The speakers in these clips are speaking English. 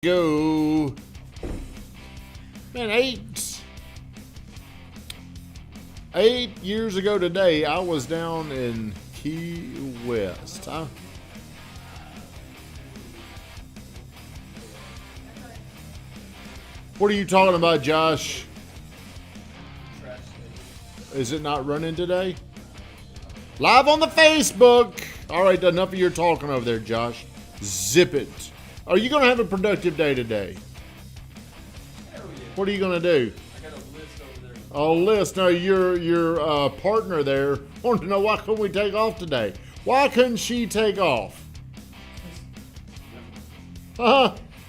go. Man, 8 years ago today, I was down in Key West. What are you talking about, Josh? Is it not running today? Live on the Facebook. All right, enough of your talking over there, Josh. Zip it. Are you going to have a productive day today? Hell yeah. What are you going to do? I got a list over there. A list. Now, your partner there wanted to know why couldn't we take off today? Why couldn't she take off?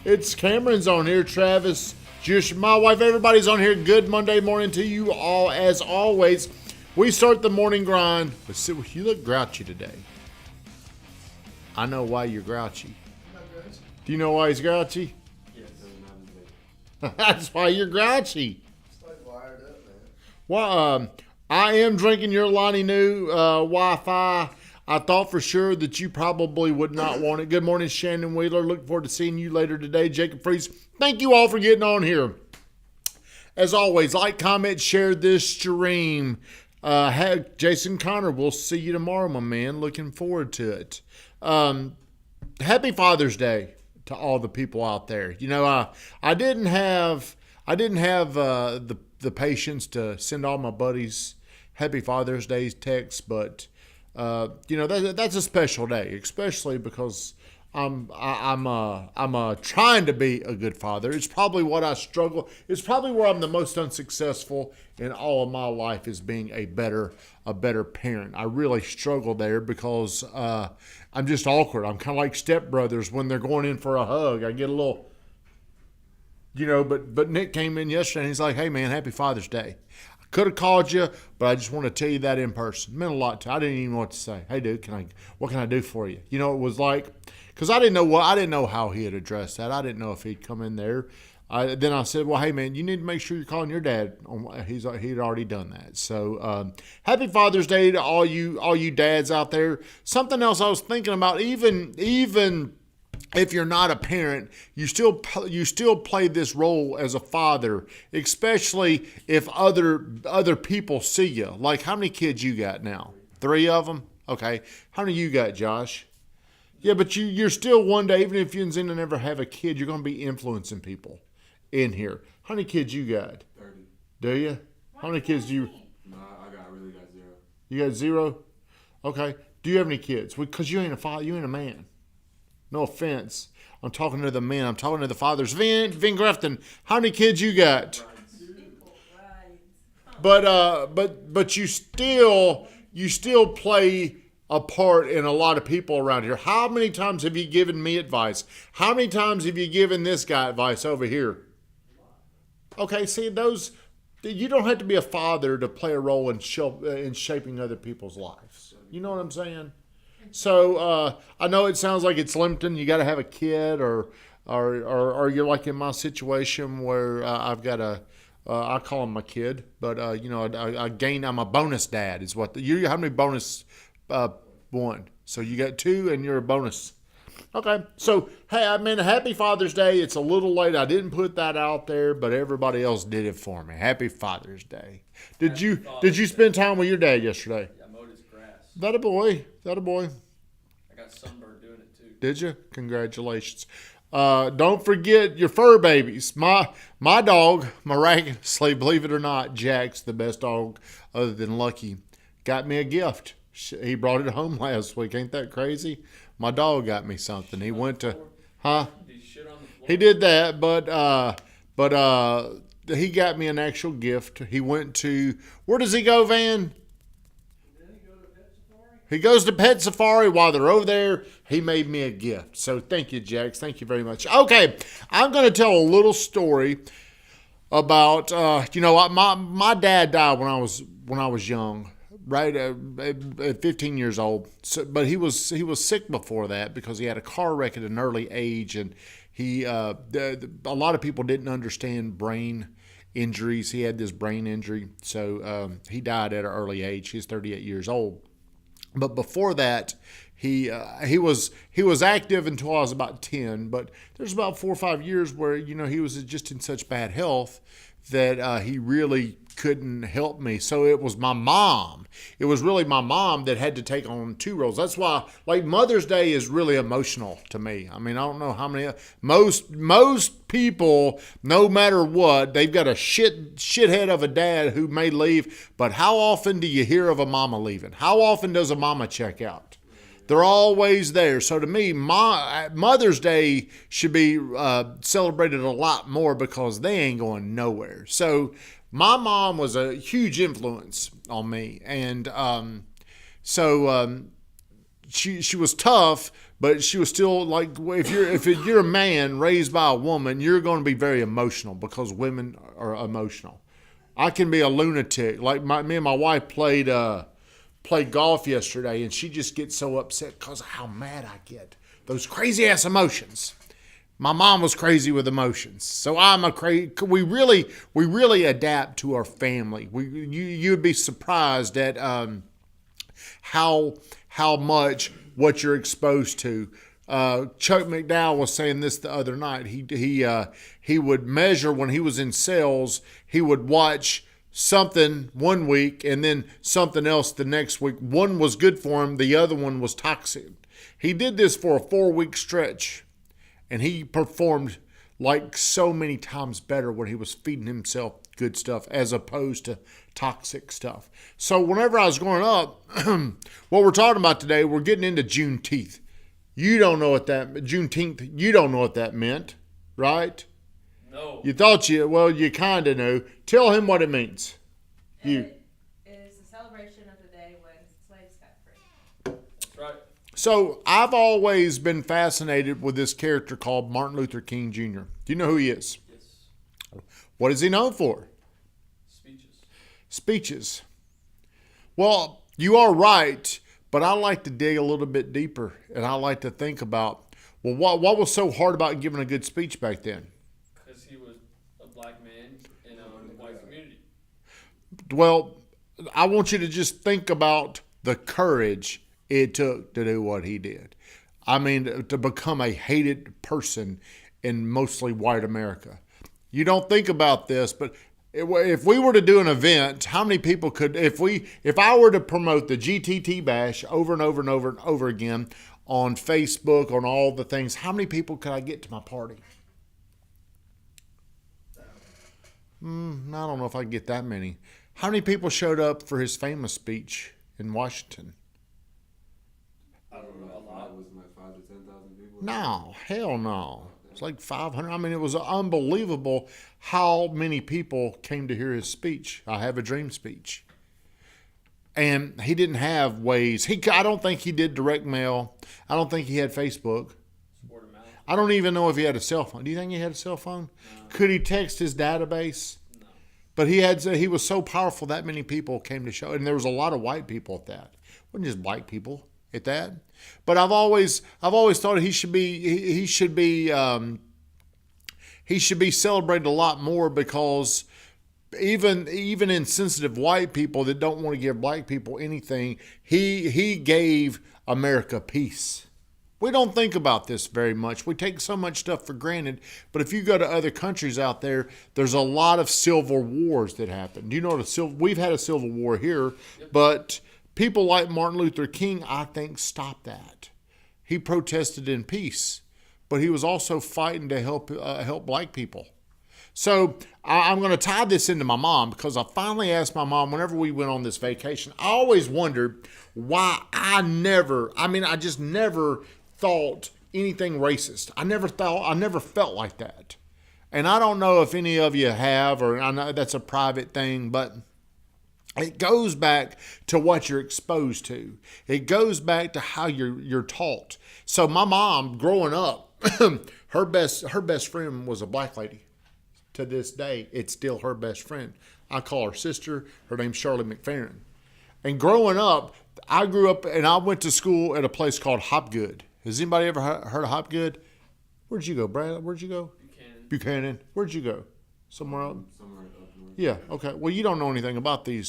It's Cameron's on here, Travis. Just my wife, everybody's on here. Good Monday morning to you all, as always. We start the morning grind. But see, you look grouchy today. I know why you're grouchy. Do you know why he's grouchy? Yes. That's why you're grouchy. It's like wired up, man. Well, I am drinking your Lonnie New Wi-Fi. I thought for sure that you probably would not want it. Good morning, Shannon Wheeler. Look forward to seeing you later today. Jacob Freeze, thank you all for getting on here. As always, like, comment, share this stream. Jason Connor, we'll see you tomorrow, my man. Looking forward to it. Happy Father's Day to all the people out there. You know, I didn't have the patience to send all my buddies Happy Father's Day texts, but you know, that's a special day, especially because I'm trying to be a good father. It's probably what I struggle. It's probably where I'm the most unsuccessful in all of my life, is being a better parent. I really struggle there because I'm just awkward. I'm kind of like stepbrothers when they're going in for a hug. I get a little, you know. But Nick came in yesterday and he's like, "Hey man, Happy Father's Day." Could have called you, but I just want to tell you that in person. It meant a lot to. I didn't even know what to say. Hey, dude, what can I do for you? You know, it was like, because I didn't know how he had addressed that. I didn't know if he'd come in there. Then I said, well, hey man, you need to make sure you're calling your dad. He'd already done that. So Happy Father's Day to all you dads out there. Something else I was thinking about, even if you're not a parent, you still play this role as a father, especially if other people see you. Like, how many kids you got now? 3 of them? Okay. How many you got, Josh? Yeah, but you're still one day, even if you didn't never have a kid, you're going to be influencing people in here. How many kids you got? 30. Do you? How many kids do you? No, I really got 0. You got 0? Okay. Do you have any kids? Because you ain't a father. You ain't a man. No offense. I'm talking to the men. I'm talking to the fathers. Vin Grafton, how many kids you got? But you still play a part in a lot of people around here. How many times have you given me advice? How many times have you given this guy advice over here? Okay, see, you don't have to be a father to play a role in shaping other people's lives. You know what I'm saying? So I know it sounds like it's limiting. You got to have a kid, or you're like in my situation where I've got I call him my kid, but you know, I'm a bonus dad. Is what how many bonus? 1. So you got 2, and you're a bonus. Okay. So hey, I mean, Happy Father's Day. It's a little late. I didn't put that out there, but everybody else did it for me. Happy Father's Day. Did you spend time with your dad yesterday? Yeah, I mowed his grass. That a boy. I got sunburned doing it too. Did you? Congratulations. Don't forget your fur babies. My dog, miraculously, believe it or not, Jack's the best dog other than Lucky, got me a gift. He brought it home last week. Ain't that crazy? My dog got me something. He went to, Did he shit on the floor? He did that, but he got me an actual gift. He went to, where does he go, Van? He goes to Pet Safari. While they're over there, he made me a gift. So thank you, Jax. Thank you very much. Okay, I'm going to tell a little story about, you know, my dad died when I was young, right at 15 years old. So, but he was sick before that because he had a car wreck at an early age, and a lot of people didn't understand brain injuries. He had this brain injury, so he died at an early age. He's 38 years old. But before that, He was active until I was about 10, but there's about 4 or 5 years where he was just in such bad health that he really couldn't help me. So it was my mom. It was really my mom that had to take on 2 roles. That's why, like, Mother's Day is really emotional to me. I mean, I don't know how many most people, no matter what, they've got a shithead of a dad who may leave. But how often do you hear of a mama leaving? How often does a mama check out? They're always there. So to me, Mother's Day should be celebrated a lot more because they ain't going nowhere. So my mom was a huge influence on me. And she was tough, but she was still like, if you're a man raised by a woman, you're going to be very emotional because women are emotional. I can be a lunatic. Like me and my wife played golf yesterday, and she just gets so upset because of how mad I get. Those crazy ass emotions. My mom was crazy with emotions, so I'm a crazy. We really adapt to our family. You'd be surprised at how much what you're exposed to. Chuck McDowell was saying this the other night. He would measure when he was in sales. He would watch something one week and then something else the next week. One was good for him. The other one was toxic. He did this for a 4-week stretch, and he performed like so many times better when he was feeding himself good stuff as opposed to toxic stuff. So whenever I was growing up, what we're talking about today, we're getting into Juneteenth. You don't know what that meant, right? No. You thought you kind of knew. Tell him what it means. It is a celebration of the day when slaves got free. That's right. So I've always been fascinated with this character called Martin Luther King Jr. Do you know who he is? Yes. What is he known for? Speeches. Well, you are right, but I like to dig a little bit deeper, and I like to think about, well, what was so hard about giving a good speech back then? Because he was a black man in a white community. Well, I want you to just think about the courage it took to do what he did. I mean, to become a hated person in mostly white America. You don't think about this, but if we were to do an event, how many people could, if I were to promote the GTT Bash over and over and over and over again on Facebook, on all the things, how many people could I get to my party? I don't know if I could get that many. How many people showed up for his famous speech in Washington? I don't know. A lot. Was like 5,000 to 10,000 people? No, hell no. It's like 500. I mean, it was unbelievable how many people came to hear his speech. I Have a Dream speech. And he didn't have ways. I don't think he did direct mail. I don't think he had Facebook. Word of mouth. I don't even know if he had a cell phone. Do you think he had a cell phone? No. Could he text his database? No. But he was so powerful that many people came to show. And there was a lot of white people at that. It wasn't just black people at that. But I've always thought he should be celebrated a lot more, because even insensitive white people that don't want to give black people anything, he gave America peace. We don't think about this very much. We take so much stuff for granted. But if you go to other countries out there, there's a lot of civil wars that happen. Do you know we've had a civil war here, but people like Martin Luther King, I think, stopped that. He protested in peace, but he was also fighting to help black people. So I'm going to tie this into my mom, because I finally asked my mom whenever we went on this vacation. I always wondered why I just never thought anything racist. I never felt like that. And I don't know if any of you have, or I know that's a private thing, but it goes back to what you're exposed to. It goes back to how you're taught. So my mom, growing up, her best friend was a black lady. To this day, it's still her best friend. I call her sister. Her name's Shirley McFerrin. And growing up, I grew up and I went to school at a place called Hopgood. Has anybody ever heard of Hopgood? Where'd you go, Brad? Where'd you go? Buchanan. Buchanan. Where'd you go? somewhere up. Somewhere up north. Yeah. Okay. Well, you don't know anything about the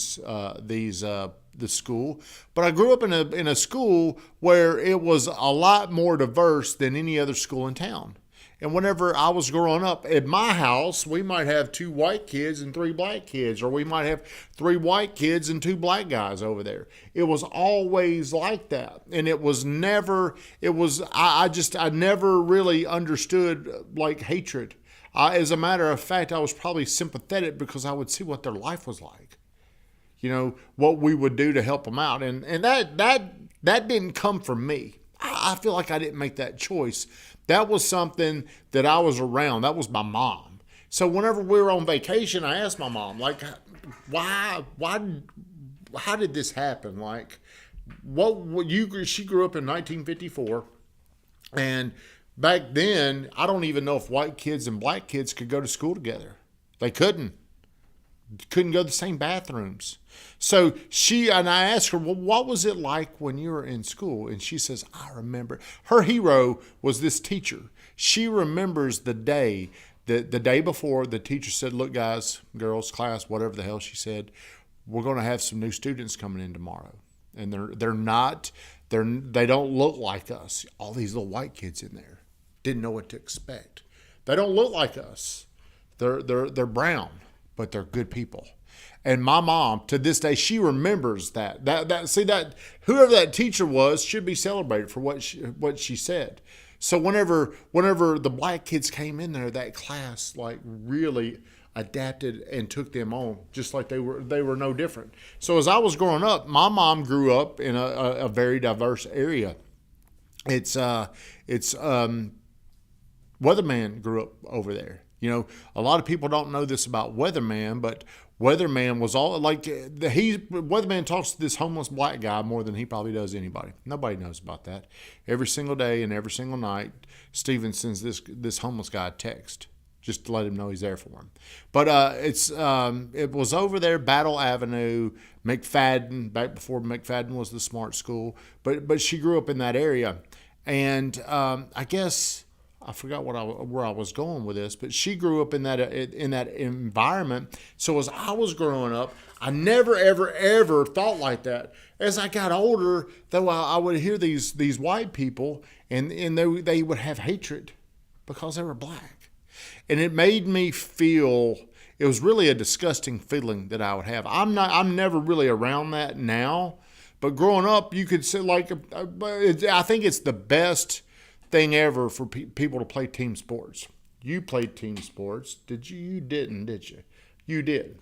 school, but I grew up in a school where it was a lot more diverse than any other school in town. And whenever I was growing up, at my house, we might have 2 white kids and 3 black kids, or we might have 3 white kids and 2 black guys over there. It was always like that. And it was never, I never really understood like hatred. As a matter of fact, I was probably sympathetic because I would see what their life was like. You know, what we would do to help them out. And that didn't come from me. I feel like I didn't make that choice. That was something that I was around. That was my mom. So whenever we were on vacation, I asked my mom, like, how did this happen? Like, she grew up in 1954, and back then, I don't even know if white kids and black kids could go to school together. They couldn't go to the same bathrooms. So I asked her, well, what was it like when you were in school? And she says, I remember. Her hero was this teacher. She remembers the day before the teacher said, look, guys, girls, class, whatever the hell she said, we're going to have some new students coming in tomorrow. And they don't look like us. All these little white kids in there didn't know what to expect. They don't look like us. They're brown, but they're good people. And my mom, to this day, she remembers that. That whoever that teacher was should be celebrated for what she said. So whenever the black kids came in there, that class like really adapted and took them on, just like they were no different. So as I was growing up, my mom grew up in a very diverse area. It's Weatherman grew up over there. You know, a lot of people don't know this about Weatherman, but Weatherman was all like Weatherman talks to this homeless black guy more than he probably does anybody. Nobody knows about that. Every single day and every single night, Steven sends this homeless guy a text just to let him know he's there for him. But it was over there, Battle Avenue, McFadden, back before McFadden was the smart school. But she grew up in that area, and I guess. I forgot where I was going with this, but she grew up in that environment. So as I was growing up, I never, ever, ever thought like that. As I got older, though, I would hear these white people, and they would have hatred because they were black. And it made me feel, it was really a disgusting feeling that I would have. I'm never really around that now, but growing up, you could say, like, I think it's the best thing ever for people to play team sports. You played team sports. Did you? You didn't, did you? You did.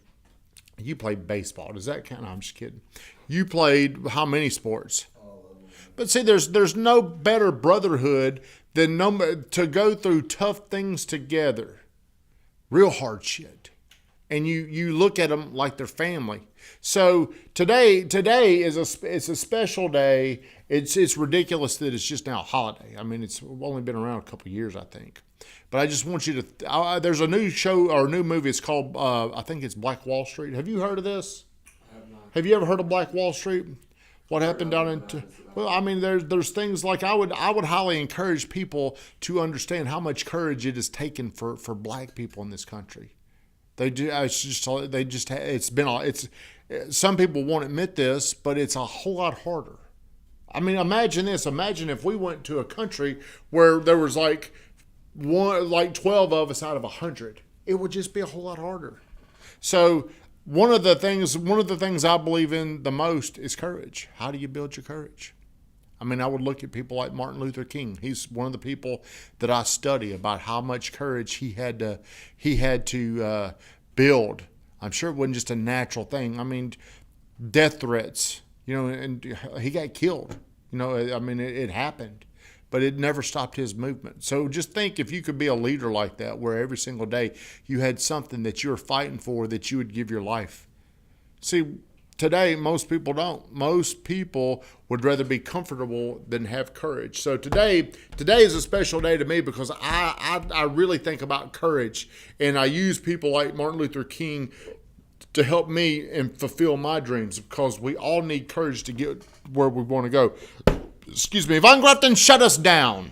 You played baseball. Does that count? No, I'm just kidding. You played how many sports? But see, there's no better brotherhood than to go through tough things together, real hard shit, and you look at them like they're family. So today is it's a special day. It's ridiculous that it's just now a holiday. I mean, it's only been around a couple of years, I think. But I just want you to. There's a new show or a new movie. It's called I think it's Black Wall Street. Have you heard of this? I have not. Have you ever heard of Black Wall Street? What happened down in? Well, I mean, there's things like I would highly encourage people to understand how much courage it has taken for black people in this country. They do. Some people won't admit this, but it's a whole lot harder. I mean, imagine this. Imagine if we went to a country where there was like 12 of us out of 100. It would just be a whole lot harder. So one of the things I believe in the most is courage. How do you build your courage? I mean, I would look at people like Martin Luther King. He's one of the people that I study about how much courage he had to build. I'm sure it wasn't just a natural thing. I mean, death threats, and he got killed. I mean, it happened, but it never stopped his movement. So just think if you could be a leader like that, where every single day you had something that you were fighting for, that you would give your life. See, today, most people don't. Most people would rather be comfortable than have courage. So today is a special day to me because I really think about courage, and I use people like Martin Luther King to help me and fulfill my dreams, because we all need courage to get where we want to go. Excuse me. Von Grafton, shut us down.